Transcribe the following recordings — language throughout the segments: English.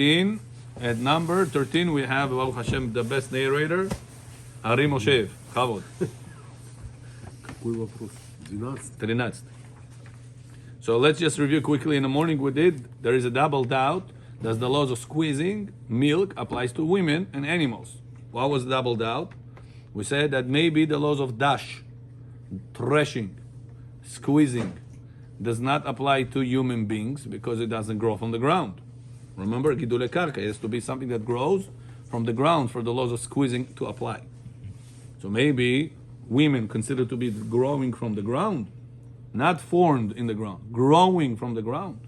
At number 13, we have, Baruch Hashem, the best narrator, Ari Moshe. Chavod. Какой вопрос? 12? 13. So let's just review quickly. In the morning we did, there is a double doubt. Does the laws of squeezing milk applies to women and animals? What was the double doubt? We said that maybe the laws of dash, threshing, squeezing, does not apply to human beings because it doesn't grow from the ground. Remember, gidule karka, it has to be something that grows from the ground for the laws of squeezing to apply. So maybe women considered to be growing from the ground, not formed in the ground, growing from the ground.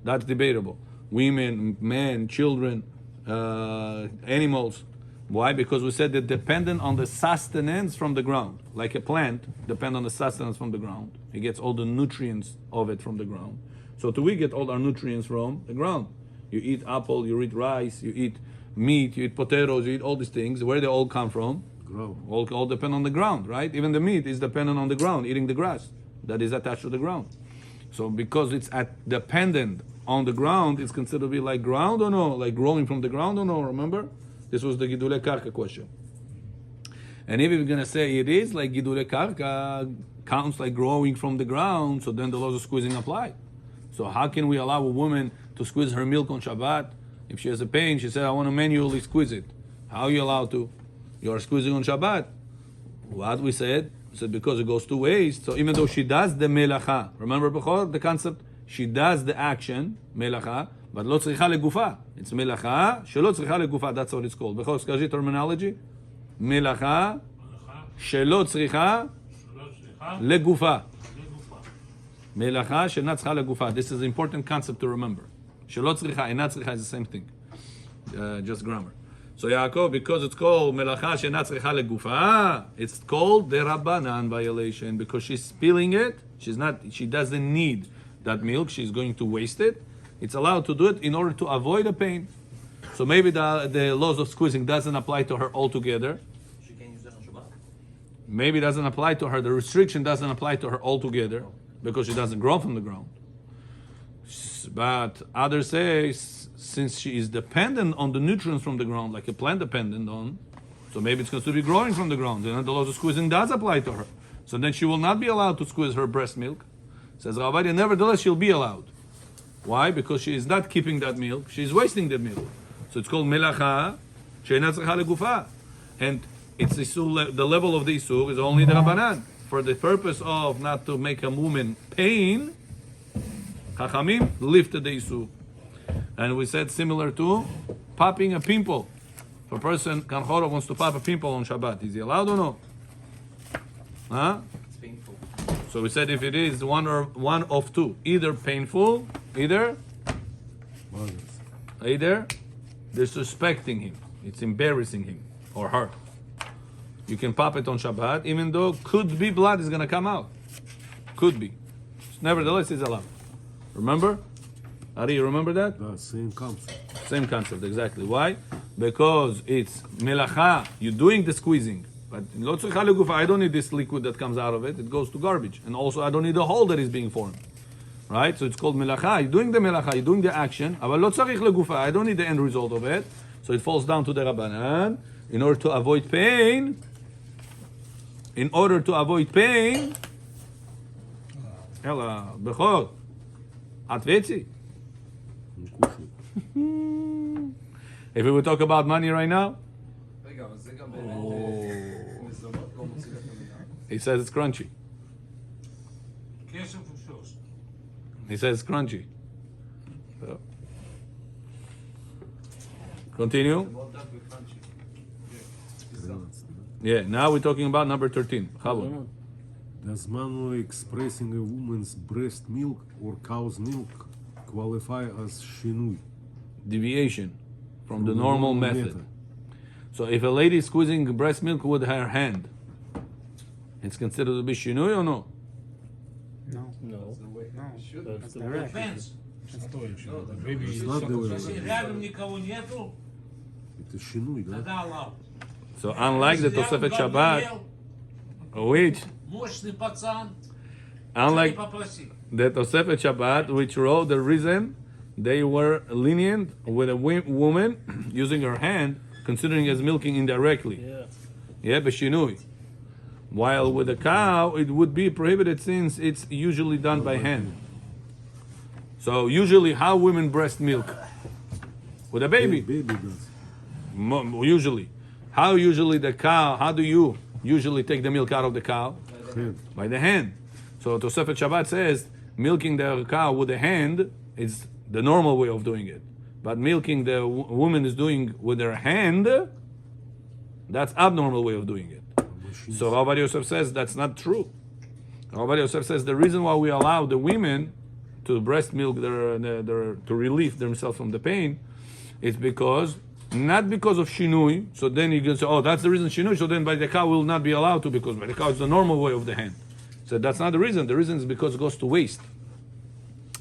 That's debatable. Women, men, children, animals. Why? Because we said they're dependent on the sustenance from the ground. Like a plant, depend on the sustenance from the ground. It gets all the nutrients of it from the ground. So do we get all our nutrients from the ground? You eat apple, you eat rice, you eat meat, you eat potatoes, you eat all these things. Where they all come from? Ground. All depend on the ground, right? Even the meat is dependent on the ground, eating the grass that is attached to the ground. So because it's dependent on the ground, it's considered to be like ground or no? Like growing from the ground or no? Remember? This was the Gidule Karka question. And if you're going to say it is like Gidule Karka, counts like growing from the ground, so then the laws of squeezing apply. So how can we allow a woman to squeeze her milk on Shabbat? If she has a pain, she said, I want to manually squeeze it. How are you allowed to? You are squeezing on Shabbat. What we said? We said because it goes two ways. So even though she does the melacha, remember before the concept? She does the action, melacha, but lo tzricha legufa. It's melacha, shelo tzricha legufa. That's what it's called. Before skaji terminology, melacha, shelo tzricha legufa. Melacha shena tzricha legufa. This is an important concept to remember. Shelo tzricha and not tzricha is the same thing, just grammar. So Yaakov, because it's called melacha shena tzricha legufa, it's called derabanan violation because she's spilling it. She doesn't need that milk. She's going to waste it. It's allowed to do it in order to avoid a pain. So maybe the laws of squeezing doesn't apply to her altogether. She can't use that on Shabbat. Maybe it doesn't apply to her. The restriction doesn't apply to her altogether because she doesn't grow from the ground. But others say since she is dependent on the nutrients from the ground, like a plant dependent on, so maybe it's going to be growing from the ground. And the laws of squeezing does apply to her. So then she will not be allowed to squeeze her breast milk. Says Rabbi, nevertheless she'll be allowed. Why? Because she is not keeping that milk. She is wasting the milk. So it's called melacha she'ena tzricha legufa. And it's the level of the isur is only the Rabbanan. For the purpose of not to make a woman pain, Chachamim lifted the isur. And we said similar to popping a pimple. If a person, Kanchora, wants to pop a pimple on Shabbat, is he allowed or no? Huh? It's painful. So we said if it is one of two, either painful, either disrespecting him, it's embarrassing him or her. You can pop it on Shabbat, even though could be blood is going to come out. Could be. Nevertheless, it's allowed. Remember? Ari, you remember that? Same concept. Same concept, exactly. Why? Because it's melacha, you're doing the squeezing. But lo tzricha legufa, I don't need this liquid that comes out of it. It goes to garbage. And also, I don't need the hole that is being formed. Right? So it's called melacha. You're doing the melacha, you're doing the action. But lo tzarich legufa, I don't need the end result of it. So it falls down to the Rabbanan. In order to avoid pain, Ella, bechor, atvetzi. If we would talk about money right now, he says it's crunchy. He says it's crunchy. So. Continue. Yeah, now we're talking about number 13. Chavod. Does manually expressing a woman's breast milk or cow's milk qualify as shinui? Deviation from the normal method. So if a lady is squeezing breast milk with her hand, it's considered to be shinui or no? No. That's the way. No. That's direct. Depends. It's not the way. Если рядом никого нету, Это shinui, да? тогда allowed. So unlike the Tosefet Shabbat, which Мощный пацан, unlike не попроси. the Tosefet Shabbat, which wrote the reason they were lenient with a woman using her hand, considering as milking indirectly. Yeah, b'shinui. While with a cow, it would be prohibited since it's usually done by hand. So usually, how women breast milk? With a baby. Baby does. Usually. How usually the cow, how do you usually take the milk out of the cow? Hand. By the hand. So Tosefet Shabbat says, milking the cow with the hand is the normal way of doing it. But milking the woman is doing with her hand, that's abnormal way of doing it. So Rav Yosef says that's not true. Rav Yosef says the reason why we allow the women to breast milk to relieve themselves from the pain is because, not because of shinui. So then you can say, oh, that's the reason shinui. So then by the cow will not be allowed to, because by the cow is the normal way of the hand. So that's not the reason. The reason is because it goes to waste.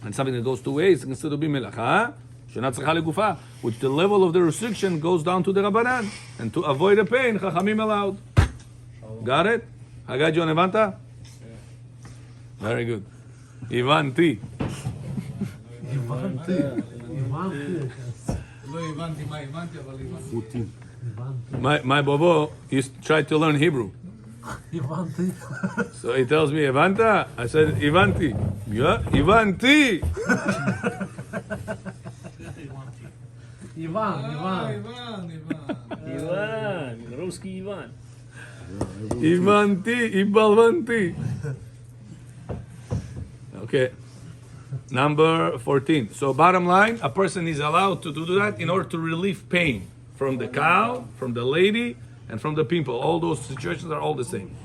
And something that goes to waste can still be melacha, she'nat tzricha legufa, which the level of the restriction goes down to the Rabbanan. And to avoid the pain, Chachamim allowed. Got it? Haggai John, הבנת? Very good. הבנתי. My bobo tried to learn Hebrew. So he tells me, הבנת? I said, הבנתי. Yeah, הבנתי. Иван, русский Иван. הבנתי, הבלבנתי. Okay. Number 14. So bottom line, a person is allowed to do that in order to relieve pain from the cow, from the lady, and from the people. All those situations are all the same.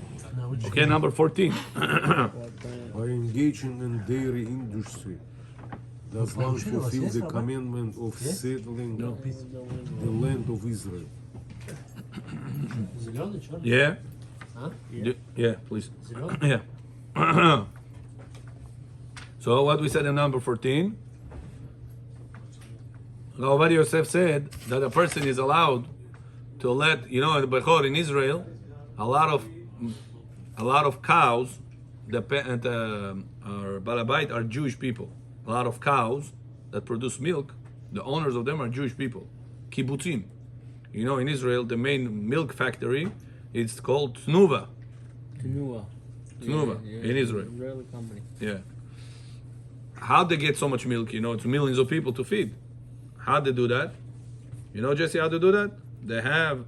Okay, number 14. By engaging in dairy industry, does one fulfill the commandment of settling the land of Israel? Зеленый, черный? Yeah? А? Yeah, please. Зеленый? Yeah. So what we said in number 14, Rav Yosef said that a person is allowed to let, in Bechor in Israel, a lot of cows, our Balabait are Jewish people. A lot of cows that produce milk, the owners of them are Jewish people. Kibbutzim. In Israel, the main milk factory is called Tnuva. Tnuva. In Israel. Israeli company. Yeah. How they get so much milk? It's millions of people to feed. How they do that? Jesse, how they do that? They have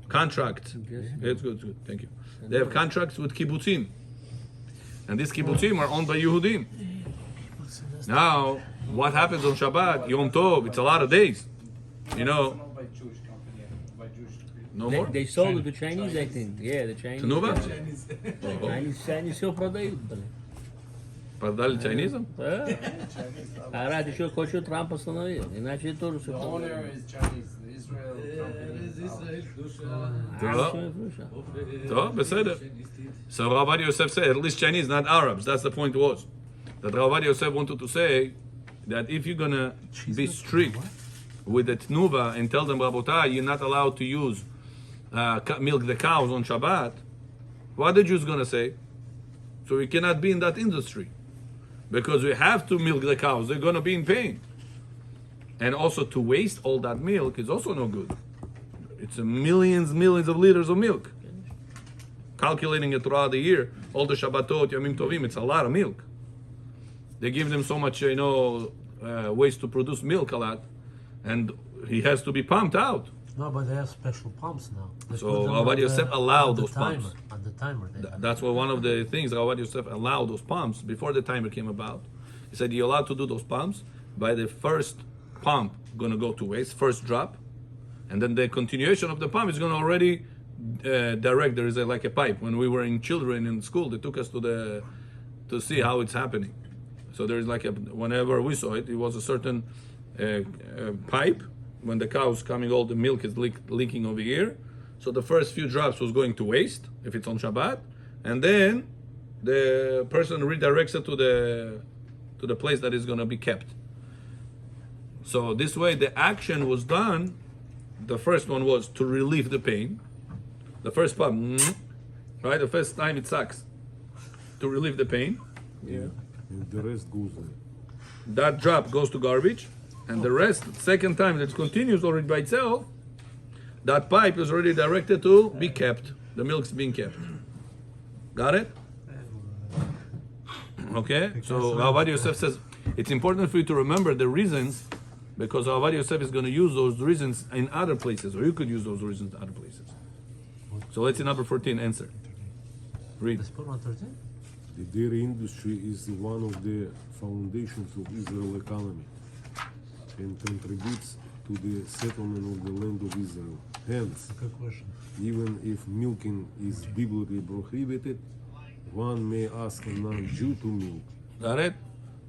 contracts. It's good. Thank you. They have contracts with kibbutzim. And these kibbutzim are owned by Yehudim. Now, what happens on Shabbat, Yom Tov, it's a lot of days. Not by Jewish company, by Jewish people. No more? They sold it to Chinese, I think. Yeah, the Chinese. Tnuva? Chinese все продают, блин. Продали Chinese? А ради еще кое-что Трамп остановил. Иначе тоже все. The owner is Chinese, the Israel company. טוב, בסדר. So Rav Yosef said, at least Chinese, not Arabs. That's the point was. That Rav Yosef wanted to say that if you're going to be strict with the Tnuva and tell them, Rabotai, you're not allowed to use milk the cows on Shabbat, what the Jews going to say? So we cannot be in that industry. Because we have to milk the cows. They're going to be in pain. And also to waste all that milk is also no good. It's millions of liters of milk. Calculating it throughout the year, all the Shabbatot, Yomim Tovim, it's a lot of milk. They give them so much, ways to produce milk a lot. And he has to be pumped out. No, but they have special pumps now. They So put them Rav on Yosef the- allowed on the those pumps. timer, On the timer. They have. That's one of the things Rav Yosef allowed those pumps before the timer came about. He said you're allowed to do those pumps by the first pump going to go to waste, first drop, and then the continuation of the pump is going to already direct. There is like a pipe. When we were in children in school, they took us to see how it's happening. So there is whenever we saw it, it was a certain pipe. When the cow's coming, all the milk is leaking over here. So the first few drops was going to waste if it's on Shabbat, and then the person redirects it to the place that is going to be kept. So this way, the action was done. The first one was to relieve the pain. The first pump, right? The first time it sucks to relieve the pain. And the rest goes there. that drop goes to garbage, and the rest, second time that continues already by itself, that pipe is already directed to be kept. The milk's being kept. Got it? Okay? So Avad Yosef says, it's important for you to remember the reasons, because Avad Yosef is going to use those reasons in other places, or you could use those reasons in other places. So let's see number 14, answer. Read. Let's put 113. The dairy industry is one of the foundations of Israel economy and contributes to the settlement of the land of Israel. Hence, Good question. even if milking is biblically prohibited, one may ask a non-Jew to milk. Got it?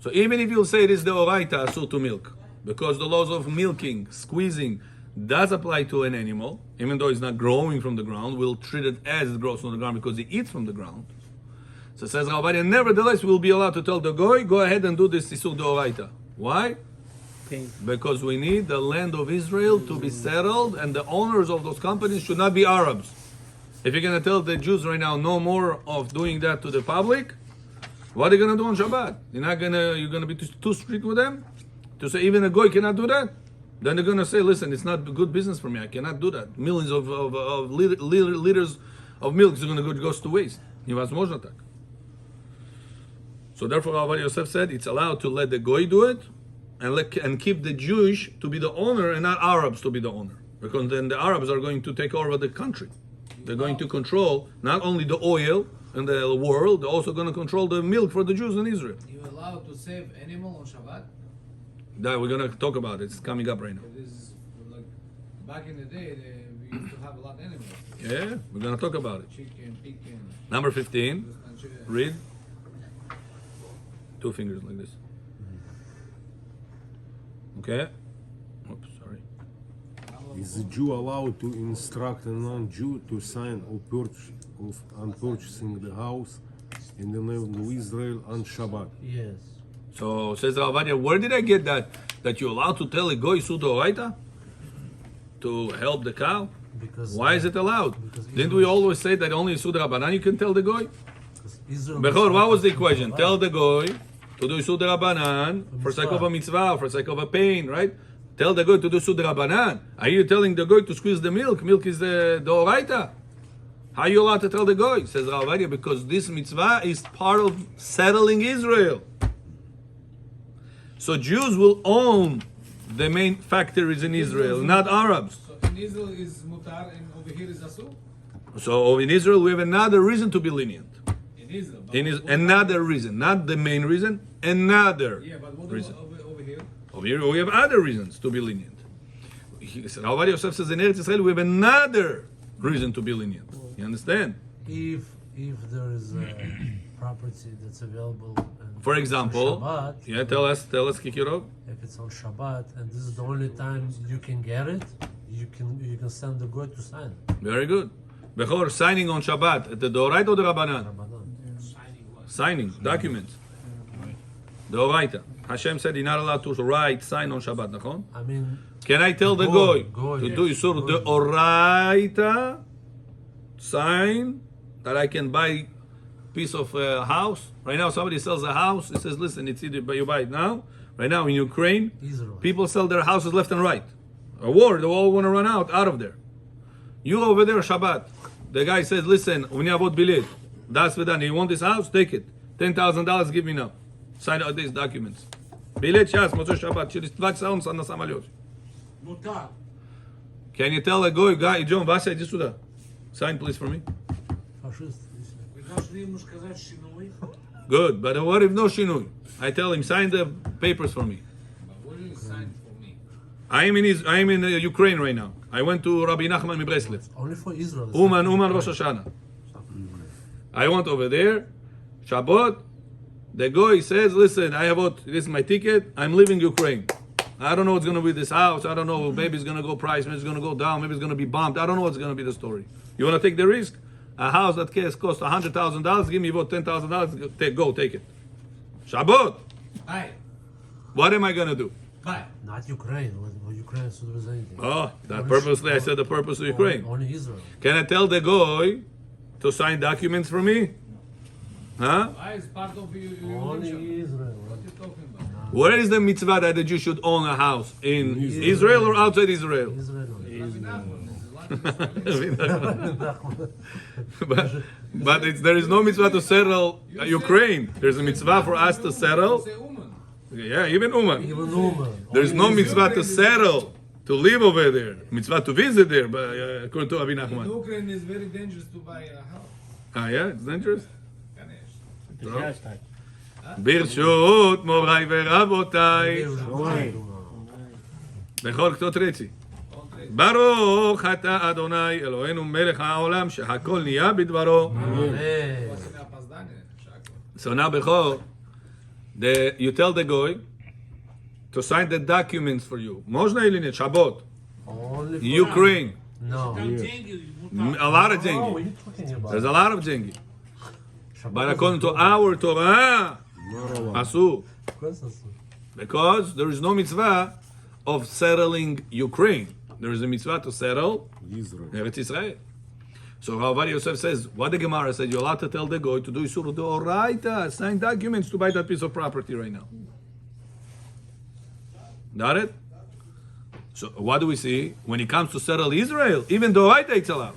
So even if you say it is the oraita asur to milk, because the laws of milking, squeezing, does apply to an animal, even though it's not growing from the ground, we'll treat it as it grows from the ground because it eats from the ground. So it says Rav Ovadia, nevertheless, we'll be allowed to tell the goy, go ahead and do this isur deoraita. Why? Pain. Because we need the land of Israel to be settled, and the owners of those companies should not be Arabs. If you're going to tell the Jews right now no more of doing that to the public, what are you going to do on Shabbat? You're going to be too strict with them? To say even a goy cannot do that? Then they're going to say, listen, it's not good business for me. I cannot do that. Millions of liters of milk is going to go to waste. Невозможно так. So therefore, Avad Yosef said it's allowed to let the goy do it and keep the Jewish to be the owner and not Arabs to be the owner. Because then the Arabs are going to take over the country. They're going to control not only the oil in the world, they're also going to control the milk for the Jews in Israel. You allowed to save animal on Shabbat? That we're going to talk about it. It's coming up right now. This is like back in the day, we used to have a lot of animals. Yeah, we're going to talk about it. Chicken, pig, Number 15. and chicken. Read. 2 fingers like this. Okay. Oops, sorry. Is the Jew allowed to instruct a non-Jew to sign on purchasing the house in the land of Israel on Shabbat? Yes. So says Rav Ovadia, where did I get that? That you're allowed to tell a goy isur deoraita to help the cow? Because Why is it allowed? because Didn't we always say that only isur derabanan you can tell the goy? because Israel. Bechor, what was the equation? Tell the goy to do isur derabanan for sake of a mitzvah, for sake of a pain, right? Tell the goy to do isur derabanan. Are you telling the goy to squeeze the milk? Milk is the oraita. How are you allowed to tell the goy? Says Rav Ovadia, because this mitzvah is part of settling Israel. So Jews will own the main factories in Israel, not Arabs. So in Israel is mutar and over here is asur? So in Israel we have another reason to be lenient. In Israel. But Another reason, not the main reason, another Yeah, but what reason. about over here? Over here we have other reasons to be lenient. Rav Ovadia Yosef says in Eretz Israel we have another reason to be lenient. You understand? If there is a property that's available. For example, Shabbat, yeah, tell us, Kikirov. if it's on Shabbat and this is the only time you can get it, you can send the goy to sign. Very good. Bechor, signing on Shabbat, at the Doraita or the Rabbanan? Rabbanan. Signing, documents. The Oraita. Hashem said you're not allowed to write, sign on Shabbat, nachon? I mean, Can I tell the goy Goy, to yes. do Isur the Goy. Oraita, sign that I can buy piece of house? Right now somebody sells a house, it says, listen, it's either you buy it now, right now in Ukraine, Israel. people sell their houses left and right. A war, they all want to run out of there. You over there, Shabbat, the guy says, listen, у меня вот билет, das свидание, you want this house? Take it. $10,000 give me now. Sign out these documents. Билет сейчас, Moshe Shabbat, через 2 часа он на самолете. Mutar. Can you tell a guy, John, Vasya, иди сюда. Sign please for me. Fascist. Вы должны ему сказать шинуй. Good, but what if no shinui? I tell him, sign the papers for me. But what do you sign for me? I am in Ukraine right now. I went to Rabbi Nachman Mibreslev. Only for Israel. It's Uman not- Rosh Hashanah. I went over there, Shabbat. The guy says, listen, this is my ticket. I'm leaving Ukraine. I don't know what's going to be this house. I don't know. Maybe it's going to go price. Maybe it's going to go down. Maybe it's going to be bombed. I don't know what's going to be the story. You want to take the risk? A house that costs $100,000. Give me about $10,000. Go, take it. Shabbat. Bye. What am I going to do? Bye. Not Ukraine. Well, Ukraine should do anything. Oh, that purposely I said the purpose of Ukraine. Only Israel. Can I tell the guy to sign documents for me? Huh? Bye is part of your Only religion. Israel. What are you talking about? Where is the mitzvah that the Jew should own a house? In Israel or outside Israel? but there is no mitzvah to settle Ukraine. There's a mitzvah for us to settle. Yeah, even Uman. There's no mitzvah to settle, to live over there. Mitzvah to visit there, but according to Rabbi In Nachman. Ukraine, it's very dangerous to buy a house. Ah, yeah, it's dangerous. זה השטג. ברשות מוריי ורבותיי, בכל כתות רצי. ברוך אתה אדוני אלוהינו מלך העולם שהכל נהיה בדברו. So now Bechor, you tell the goy to sign the documents for you. Można или нет? Shabbat. Ukraine. No. A lot of Oh, what are jengi. you talking about? There's a lot of jengi. But according to our Torah, asur. Of course that's so. Because there is no mitzvah of settling Ukraine. There is a mitzvah to settle Israel. Eretz Israel. So Rav Ovadia Yosef says, what the Gemara said, you're allowed to tell the goy to do Isur D'Oraita, sign documents to buy that piece of property right now. Got it? So what do we see? When it comes to settle Israel, even D'Oraita it's allowed.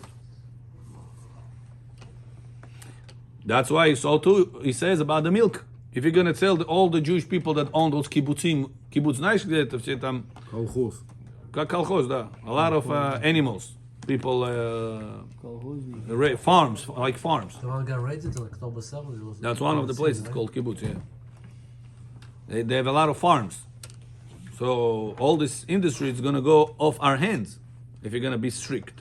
That's why so too he says about the milk. If you're going to tell all the Jewish people that own those kibbutzim, kibbutz nice, там Колхоз. kolkhoz, да, a lot of animals, people, farms, like farms. The one got raided till October 7th. It was That's one of the places right? called kibbutz. Yeah, they have a lot of farms. So all this industry is going to go off our hands if you're going to be strict.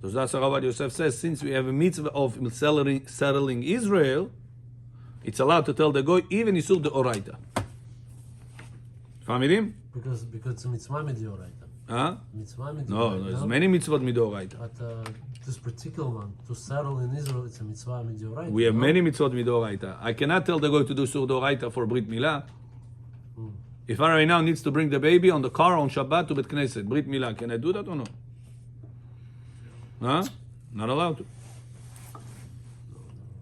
So that's what Rav Yosef says. Since we have a mitzvah of settling Israel, it's allowed to tell the goy even Isur D'Oraita. Familim? Because it's a mitzvah midioraita. Huh? Mitzvah midioraita. No, there's many mitzvot midoraita. But this particular one, to settle in Israel, it's a mitzvah midioraita. We have no? many mitzvot midoraita. I cannot tell the goy to do Isur D'Oraita for Brit Milah. If I right now needs to bring the baby on the car on Shabbat to Bet Knesset, Brit Milah, can I do that or no? Huh? Not allowed to.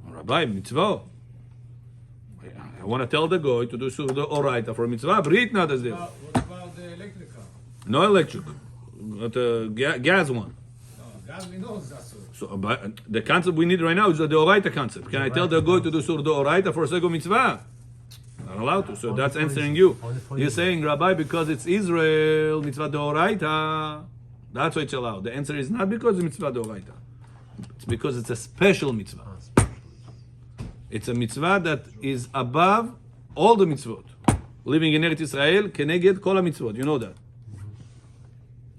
Rabbi, mitzvah. I want to tell the goy to do Isur D'Oraita for mitzvah. Brit not as this. What about the electrical? No electric. But gas one. No, God, we know that's so. So, but the concept we need right now is the D'Oraita concept. Can I tell the goy to do Sur D'Oraita for a second mitzvah? Not allowed to. So Only that's for answering Israel. you. Only for You're Israel. saying, Rabbi, because it's Israel, mitzvah D'Oraita. That's why it's allowed. The answer is not because it's mitzvah D'Oraita. It's because it's a special mitzvah. It's a mitzvah that is above all the mitzvot. Living in Eretz Israel, keneged kol mitzvot. You know that.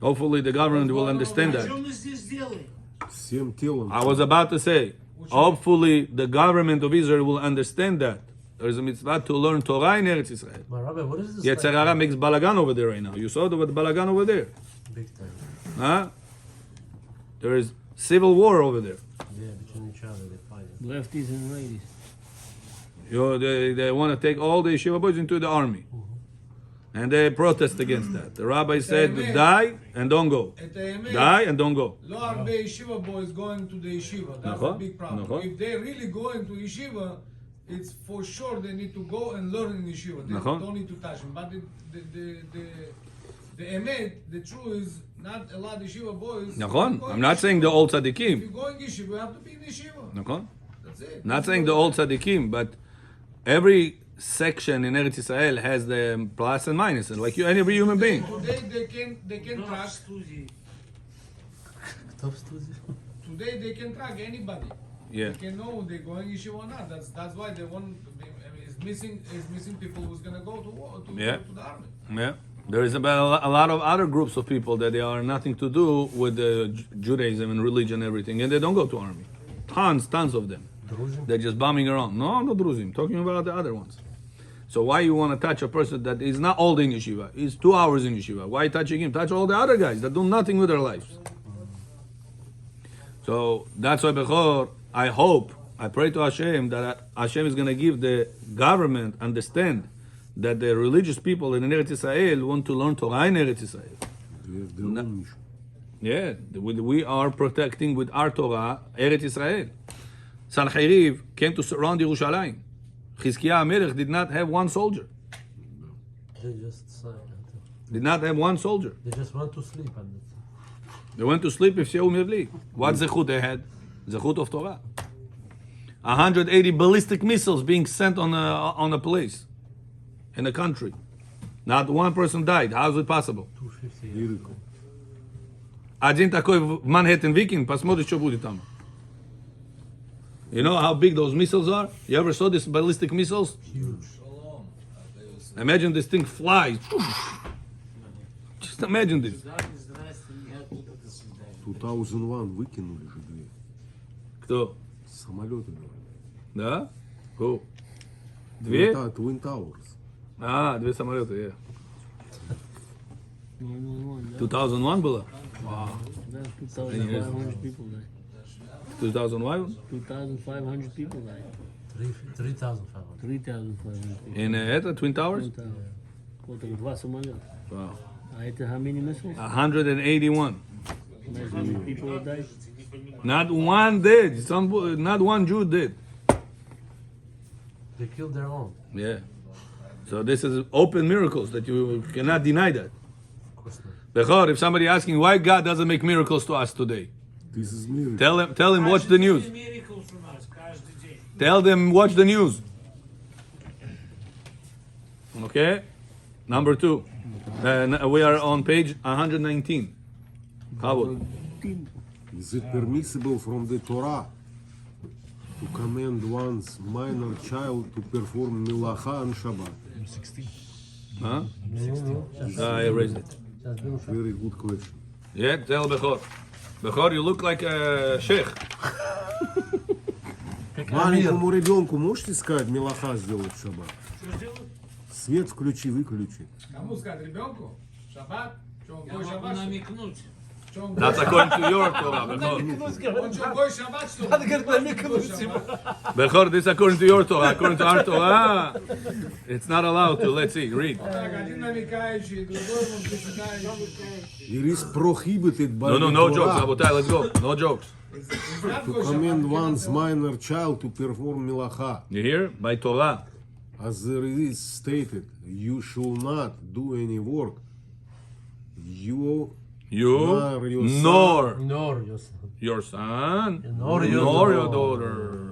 Hopefully the government will understand that. Что мы здесь делаем? Всем телом. I was about to say, hopefully the government of Israel will understand that. There is a mitzvah to learn Torah in Eretz Israel. My Rabbi, what is this? Yetzer Hara makes balagan over there right now. You saw the balagan over there. Big time. Huh? There is civil war over there. Yeah, between each other, they fight it. Lefties and righties. They want to take all the yeshiva boys into the army. And they protest against that. The rabbi said, die and don't go. At the AMA, Die and don't go. לא הרבה yeshiva boys going to the yeshiva. That's a נכון, big problem. נכון. If they're really going to yeshiva, it's for sure they need to go and learn in yeshiva. They נכון. don't need to touch them. But the emet, the truth is, not a lot of yeshiva boys. נכון. go I'm in not saying the yeshiva. old If tzaddikim. you go in yeshiva, you have to be in yeshiva. נכון. That's it. Not saying the old tzaddikim, but every section in Eretz Israel has the plus and minus, like you, every human being. Today they can Кто в track. студии? Кто в студии? Today they can track anybody. Yeah. They can know they're going yeshiva or not. That's why they want. Is missing people who's gonna go to war to, Yeah. to the army. Yeah. There is about a lot of other groups of people that they are nothing to do with Judaism and religion and everything, and they don't go to army. Tons of them. Druzim? They're just bombing around. No, not Druzim. Talking about the other ones. So why you want to touch a person that is not old in yeshiva? He's 2 hours in yeshiva. Why touching him? Touch all the other guys that do nothing with their lives. So that's why Bechor, I pray to Hashem that Hashem is going to give the government understand that the religious people in Eretz Israel want to learn Torah in Eretz Israel. They have their own mission. Yeah, we are protecting with our Torah Eretz Israel. Sancheriv came to surround Yerushalayim. Chizkiah HaMelech did not have one soldier. They just Did not have one soldier. they just want to sleep and They went to sleep if Shehu Mirli. What zechut they had? Zechut of Torah. 180 ballistic missiles being sent on a place in a country. Not one person died. How is it possible? 250. Miracle. Один такой в Манхэттен викинг, посмотри, что будет там. You know how big those missiles are? You ever saw these ballistic missiles? Huge. Imagine this thing flies. Just imagine this. 2001 выкинули же две. Кто? Самолеты, говорят. Да? Who? Две? Twin Towers. А, две самолета, yeah. No, no, no. 2001 было? That's 2,500 people died. 2001? 2,500 people died. 3,500. 3,500 people. In это, Twin Towers? Вот так два самолета. Wow. А это how many missiles? 181. Imagine how many people would die. Not one dead. Not one Jew dead. They killed their own. Yeah. So this is open miracles that you cannot deny that. Of course not. Bechor, if somebody asking why God doesn't make miracles to us today, This is miracle. tell him watch the news. Miracles from us, каждый день. Tell them watch the news. Okay? Number 2. We are on page 119. Howard. Is it permissible from the Torah to command one's minor child to perform milacha on Shabbat? Huh? I raised it. Very good question. Yeah, tell Bechor. Bechor, you look like a sheikh. Маленькому ребенку можете сказать милаха сделать в Шаббат? Что сделать? Свет включи, выключи. Кому сказать, ребенку? Шаббат? Что он Я гой могу шаббат? намекнуть. Что он That's according to your Torah, Bechor. Он что, гой шаббат, что ли? Надо, говорит, намекнуть ему. Bechor, this is according to your Torah. According to our Torah, it's not allowed to. Let's see, read. Так, один намекающий, другой он причитающий. It is prohibited by No the jokes, Torah Rabotai, let's go. No jokes. Знат to гой command шаббат? one's minor child to perform milacha. You hear? By Torah. As there is stated, you shall not do any work. You Nor your son. nor Ignore your son. your son, Nor your your daughter.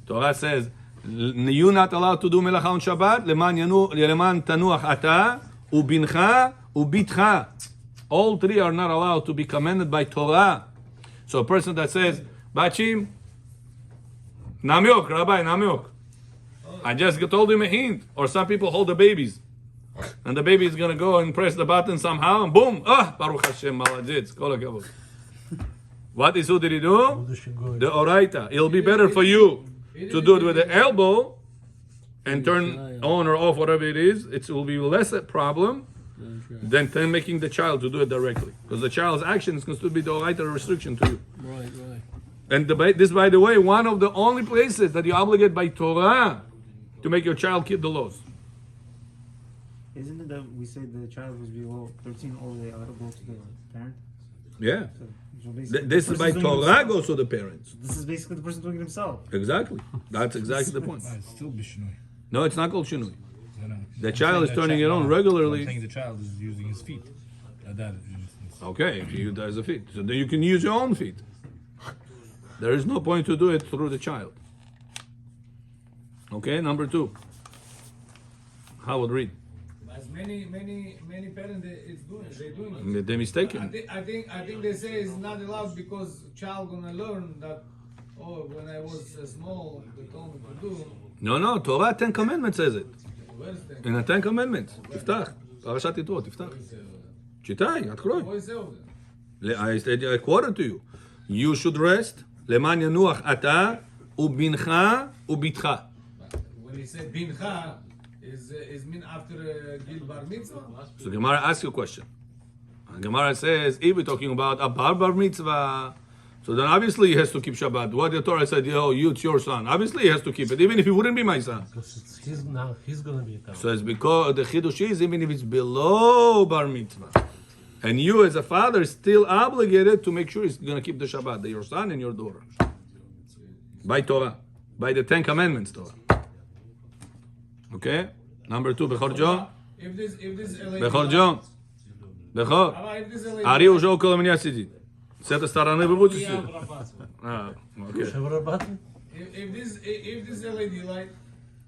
Torah says, you're not allowed to do melacha on Shabbat, leman tanuach ata, ubincha, ubitcha. All three are not allowed to be commanded by Torah. So a person that says, Bachim, namyok, Rabbi, namyok. I just told him a hint. Or some people hold the babies. And the baby is going to go and press the button somehow, and boom, Baruch Hashem, maladzetz, kol hakavod. What is who did he do? The oraita. It'll be better for you to do it with the elbow and turn on or off whatever it is. It will be less a problem than making the child to do it directly. Because the child's action is going to be the oraita restriction to you. Right. And this, by the way, one of the only places that you obligate by Torah to make your child keep the laws. Isn't it that we say the child was below 13 or they ought to go to the parent? Yeah. So basically, This the is by person's doing it Torah himself. goes to the parents. This is basically the person doing it himself. Exactly. That's exactly the point. It's still bishnui. No, it's not called shinui. No. The I'm child saying is turning it on I'm regularly. saying the child is using his feet. That is Okay, if you does a feet. So then you can use your own feet. There is no point to do it through the child. Okay, number 2. How would read? As many parents is doing, they doing it. They're mistaken. I think they say it's not allowed because child gonna learn that. Oh, when I was small, they told me to do. No, Torah 10 Commandments says it. Where's the? In the 10 Commandments. תפתח. פרשת יתרו, תפתח. שיטאי, התקרוי. What is there? I quoted to you. You should rest. למען ינוח אתה ובנך ובתך. When he said bincha, is mean after Gil Bar Mitzvah? So Gemara asks you a question. And Gemara says, if we're talking about a bar mitzvah, so then obviously he has to keep Shabbat. What the Torah said, it's your son. Obviously he has to keep it, even if he wouldn't be my son. Because he's gonna be a coward. So it's because the chidush is, even if it's below bar mitzvah. And you as a father is still obligated to make sure he's going to keep the Shabbat, your son and your daughter. By Torah. By the 10 Commandments Torah. Okay? Number 2, Bechor John. If this lady. Bechor John. Bechor. If this lady. Ари уже около меня сидит. С этой стороны вы будете Я сидеть? обрабатываю. Окей. Шевробатн? If this lady like,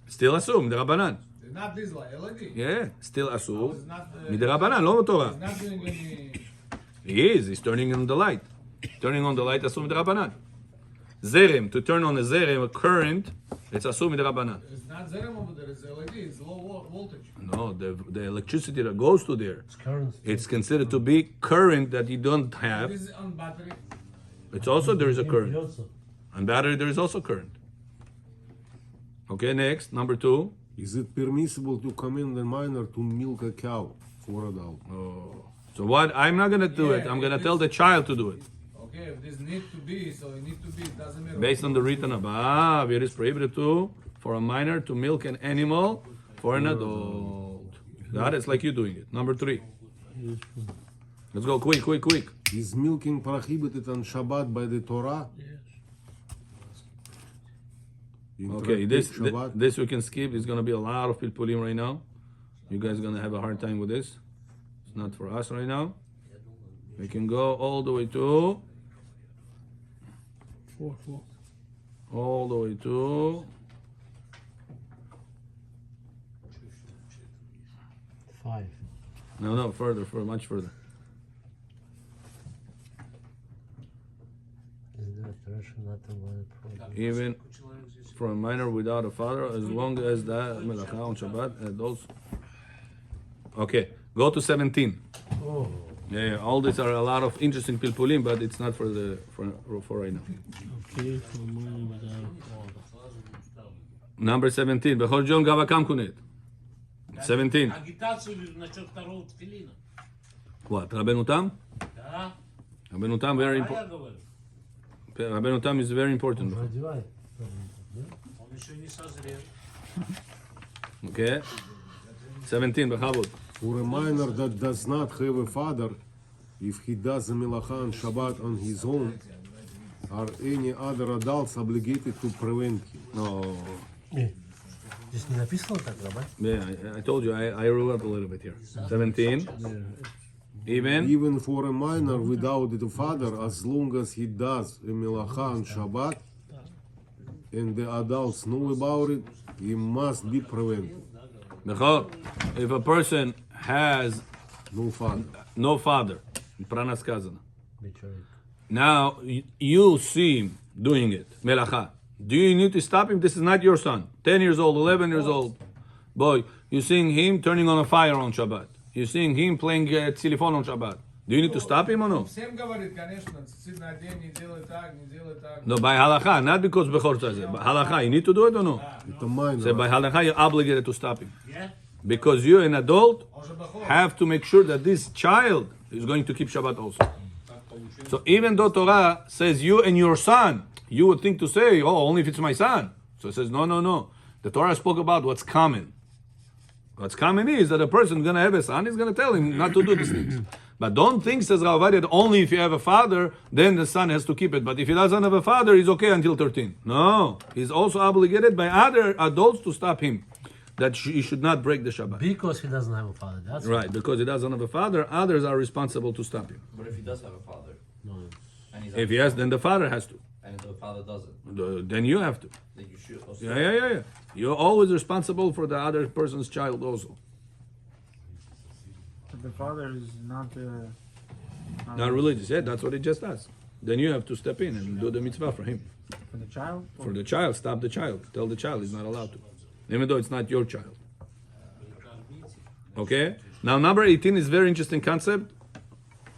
Still אסור, מדרבנן. not this like, lady. Yeah, still אסור. It's not. מדרבנן, לא מתורה. It's not doing any. He's turning on the light. Turning on the light, אסור מדרבנן. זרם, to turn on a זרם, a current, it's אסור מדרבנן. It's not zerem over there. It's LED. It's low voltage. No, the electricity that goes to there, It's current. it's considered to be current that you don't If have. this is on battery. It's also, there is a current. Also. On battery, there is also current. Okay, next, number 2. Is it permissible to command a minor to milk a cow for adult? So what, I'm not gonna do it, I'm gonna tell the child to do it. Okay, if this need to be, so it need to be. It doesn't matter. Based on the written above, it is prohibited for a minor to milk an animal for an adult. That is like you doing it. Number 3. Let's go quick. Is milking prohibited on Shabbat by the Torah? In Okay, Tractate this Shabbat? we can skip. There's gonna be a lot of pilpulim right now. You guys are gonna have a hard time with this. It's not for us right now. We can go all the way to all the way to 5. no, further, much further. Is the direction not the one from Even for a minor without a father, as long as that melacha on Shabbat and those. Okay, go to 17. Oh, Yeah, all these are a lot of interesting pilpulim, but it's not for right now. Okay, for money without. Number 17. Bechol John Gavakam Kunet. 17. Агитацию насчет второго тфилина. What? Rabbeinu Tam? Да, Rabbeinu Tam very я important. говорю. Rabbeinu Tam is very important. раздевай. Он еще не созрел. Okay. 17. Bechavod. For a minor that does not have a father, if he does the melacha on Shabbat on his own, are any other adults obligated to prevent him? No. Здесь не написано так, Rabbi? Yeah, I told you, I wrote up a little bit here. 17. Even. Even for a minor without a father, as long as he does a melacha on Shabbat, and the adults know about it, he must be prevented. Bechol. If a person has No father. no father, prana сказано. Вечерик. Now you see him doing it, melacha. Do you need to stop him? This is not your son. 10 years old, 11 years old. Boy, you're seeing him turning on a fire on Shabbat. You're seeing him playing telephone on Shabbat. Do you need to stop him or no? Всем говорит, конечно, сидит на день, не делай так, не делай так. No, by halacha, not because Bechor says it. By halacha, you need to do it or no? It's a minor. So by halacha, you're obligated to stop him. Yeah? Because you, an adult, Уже бахор. have to make sure that this child is going to keep Shabbat also. So even though Torah says you and your son, you would think to say, oh, only if it's my son. So it says, no. The Torah spoke about what's common. What's common is that a person is going to have a son, is going to tell him not to do these things. But don't think, says Rav Ovadia, that only if you have a father, then the son has to keep it. But if he doesn't have a father, he's okay until 13. No, he's also obligated by other adults to stop him. That he should not break the Shabbat. Because he doesn't have a father. That's Right, because he doesn't have a father, others are responsible to stop him. But if he does have a father, and he's If he has, then the father has to. and if the father doesn't, Then you have to. then you should also. Yeah. You're always responsible for the other person's child also. But the father is not Not religious, yeah, that's what he just asked. Then you have to step in and do the mitzvah for him. for the child. For the child, stop the child. Tell the child he's not allowed to. Even though it's not your child. Okay? Now number 18 is very interesting concept,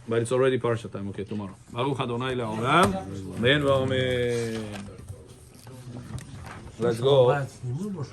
but it's already Parsha time. Okay, tomorrow. Baruch Adonai le'olam. Amen v'amen. Let's go. не мы, может,